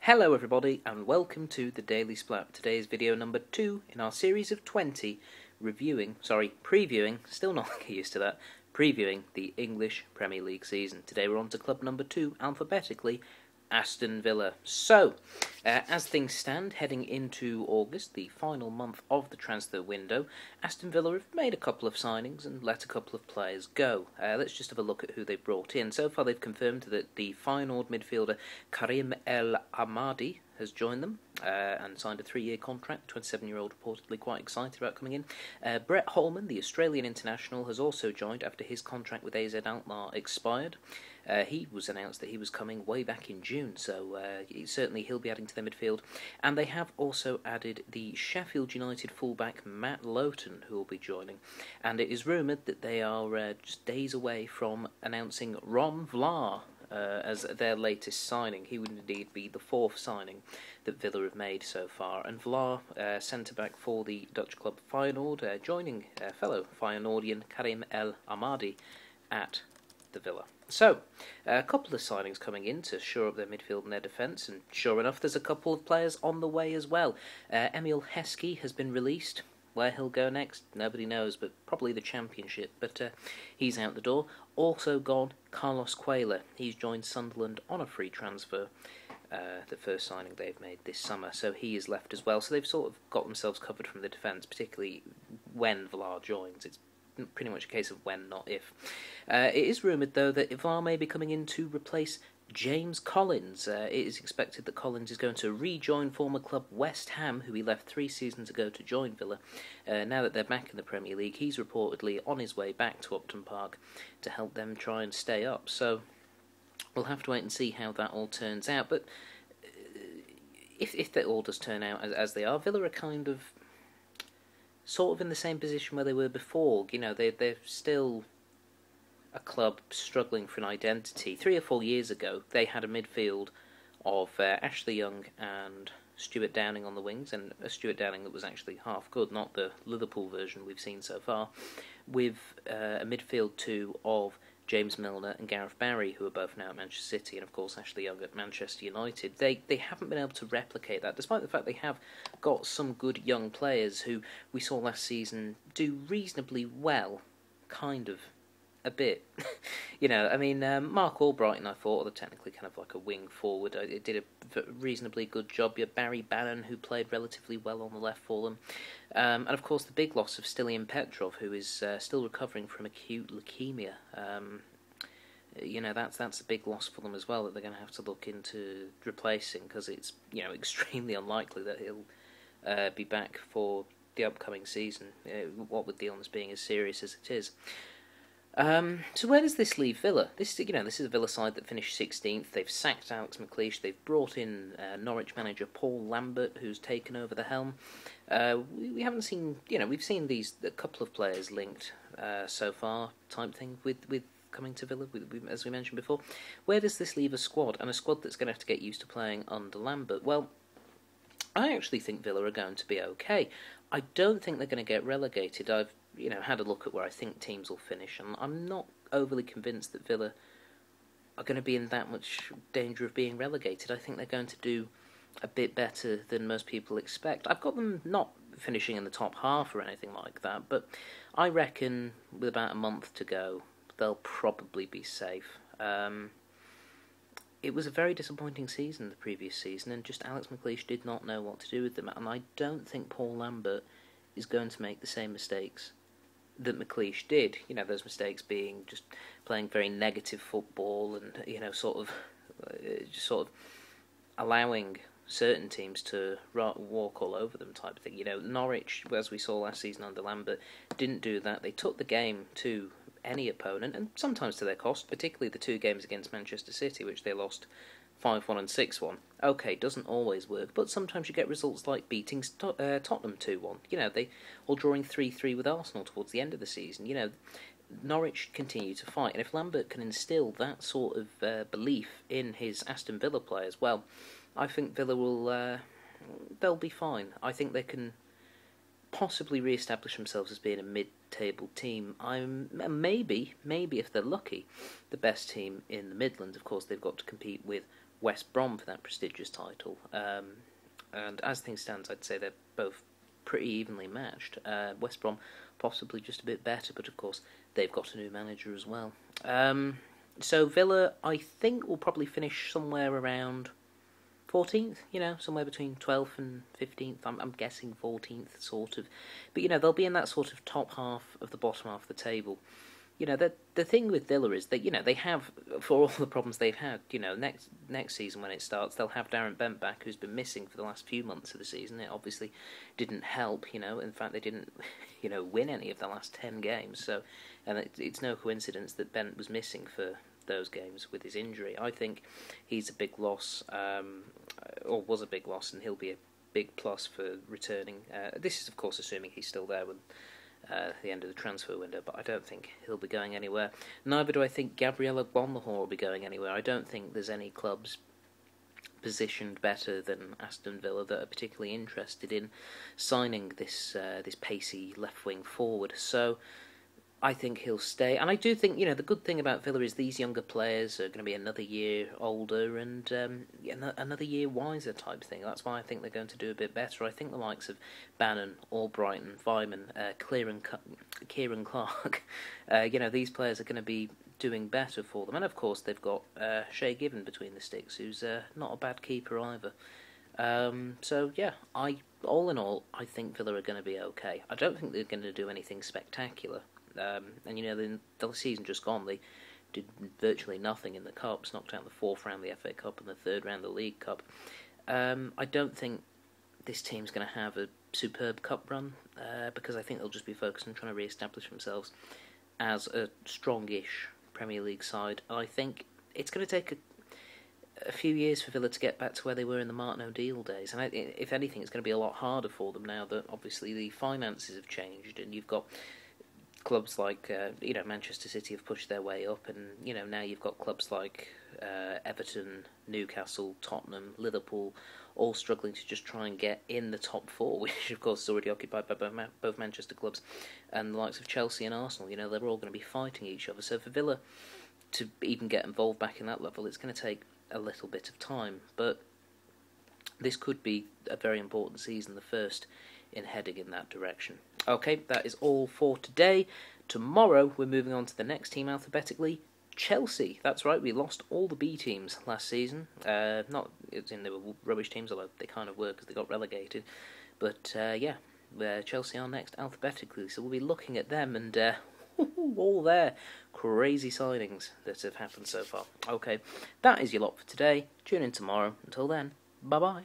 Hello everybody and welcome to the Daily Splatt. Today is video number 2 in our series of 20 previewing, still not used to that, previewing the English Premier League season. Today we're on to club number 2, alphabetically, Aston Villa. So, as things stand, heading into August, the final month of the transfer window, Aston Villa have made a couple of signings and let a couple of players go. Let's just have a look at who they've brought in. So far they've confirmed that the Feyenoord midfielder Karim El Ahmadi has joined them and signed a 3-year contract. 27-year-old reportedly quite excited about coming in. Brett Holman, the Australian international, has also joined after his contract with AZ Alkmaar expired. He was announced that he was coming way back in June, so certainly he'll be adding to their midfield. And they have also added the Sheffield United fullback Matt Lowton, who will be joining. And it is rumoured that they are just days away from announcing Ron Vlaar as their latest signing. He would indeed be the 4th signing that Villa have made so far. And Vlaar, centre-back for the Dutch club Feyenoord, joining fellow Feyenoordian Karim El Ahmadi at the Villa. So, a couple of signings coming in to shore up their midfield and their defence, and sure enough, there's a couple of players on the way as well. Emil Heskey has been released. Where he'll go next, nobody knows, but probably the Championship, but he's out the door. Also gone, Carlos Cuellar. He's joined Sunderland on a free transfer, the first signing they've made this summer, so he is left as well. So they've sort of got themselves covered from the defence, particularly when Vlaar joins. It's pretty much a case of when, not if. It is rumoured, though, that Vlaar may be coming in to replace James Collins. It is expected that Collins is going to rejoin former club West Ham, who he left 3 seasons ago to join Villa. Now that they're back in the Premier League, he's reportedly on his way back to Upton Park to help them try and stay up. So we'll have to wait and see how that all turns out. But if that all does turn out as they are, Villa are kind of sort of in the same position where they were before. You know, they're still a club struggling for an identity. 3 or 4 years ago, they had a midfield of Ashley Young and Stuart Downing on the wings, and a Stuart Downing that was actually half good, not the Liverpool version we've seen so far, with a midfield too of James Milner and Gareth Barry, who are both now at Manchester City, and of course Ashley Young at Manchester United. They haven't been able to replicate that, despite the fact they have got some good young players who we saw last season do reasonably well, kind of, a bit. You know, I mean, Mark Albrighton, I thought, although technically kind of like a wing forward, it did a reasonably good job. You had Barry Bannon, who played relatively well on the left for them. And of course the big loss of Stilian Petrov, who is still recovering from acute leukemia. You know, that's a big loss for them as well, that they're going to have to look into replacing, because it's, you know, extremely unlikely that he'll be back for the upcoming season, what with the illness being as serious as it is. So where does this leave Villa? This is a Villa side that finished 16th. They've sacked Alex McLeish. They've brought in Norwich manager Paul Lambert, who's taken over the helm. We haven't seen, we've seen a couple of players linked so far, type thing, with coming to Villa, as we mentioned before. Where does this leave a squad, and a squad that's going to have to get used to playing under Lambert? Well, I actually think Villa are going to be okay. I don't think they're going to get relegated. I've had a look at where I think teams will finish, and I'm not overly convinced that Villa are going to be in that much danger of being relegated. I think they're going to do a bit better than most people expect. I've got them not finishing in the top half or anything like that, but I reckon with about a month to go, they'll probably be safe. It was a very disappointing season the previous season, and just Alex McLeish did not know what to do with them, and I don't think Paul Lambert is going to make the same mistakes that McLeish did. Those mistakes being just playing very negative football and, sort of allowing certain teams to walk all over them type of thing. Norwich, as we saw last season under Lambert, didn't do that. They took the game to any opponent, and sometimes to their cost, particularly the 2 games against Manchester City, which they lost 5-1 and 6-1. Okay, doesn't always work, but sometimes you get results like beating Tottenham 2-1. Or drawing 3-3 with Arsenal towards the end of the season. Norwich continue to fight, and if Lambert can instill that sort of belief in his Aston Villa players, well, I think Villa will they'll be fine. I think they can possibly re-establish themselves as being a mid-table team. Maybe if they're lucky, the best team in the Midlands. Of course, they've got to compete with West Brom for that prestigious title. And as things stand, I'd say they're both pretty evenly matched. West Brom possibly just a bit better, but of course they've got a new manager as well. So Villa, I think, will probably finish somewhere around 14th, somewhere between 12th and 15th. I'm guessing 14th, sort of. But, they'll be in that sort of top half of the bottom half of the table. The thing with Villa is that, they have, for all the problems they've had, next season when it starts, they'll have Darren Bent back, who's been missing for the last few months of the season. It obviously didn't help, In fact, they didn't, win any of the last 10 games. So, and it's no coincidence that Bent was missing for those games with his injury. I think he's a big loss, or was a big loss, and he'll be a big plus for returning. This is, of course, assuming he's still there when the end of the transfer window, but I don't think he'll be going anywhere. Neither do I think Gabriel Agbonlahor will be going anywhere. I don't think there's any clubs positioned better than Aston Villa that are particularly interested in signing this pacey left-wing forward. So I think he'll stay. And I do think, the good thing about Villa is these younger players are going to be another year older and another year wiser type thing. That's why I think they're going to do a bit better. I think the likes of Bannon, Albrighton, Vyman, Kieran Clark, these players are going to be doing better for them. And of course they've got Shay Given between the sticks, who's not a bad keeper either. So yeah, all in all, I think Villa are going to be okay. I don't think they're going to do anything spectacular. And the season just gone, they did virtually nothing in the Cups, knocked out the fourth round of the FA Cup and the third round of the League Cup. I don't think this team's going to have a superb cup run, because I think they'll just be focused on trying to re-establish themselves as a strongish Premier League side. I think it's going to take a few years for Villa to get back to where they were in the Martin O'Deal days, and if anything, it's going to be a lot harder for them now that obviously the finances have changed, and you've got clubs like Manchester City have pushed their way up, and now you've got clubs like Everton, Newcastle, Tottenham, Liverpool, all struggling to just try and get in the top four, which of course is already occupied by both Manchester clubs, and the likes of Chelsea and Arsenal. They're all going to be fighting each other. So for Villa to even get involved back in that level, it's going to take a little bit of time, but this could be a very important season, the first in heading in that direction. Okay, that is all for today. Tomorrow we're moving on to the next team alphabetically, Chelsea. That's right, we lost all the B teams last season. Not as in they were rubbish teams, although they kind of were because they got relegated. But Chelsea are next alphabetically, so we'll be looking at them and all their crazy signings that have happened so far. Okay, that is your lot for today. Tune in tomorrow. Until then, bye-bye.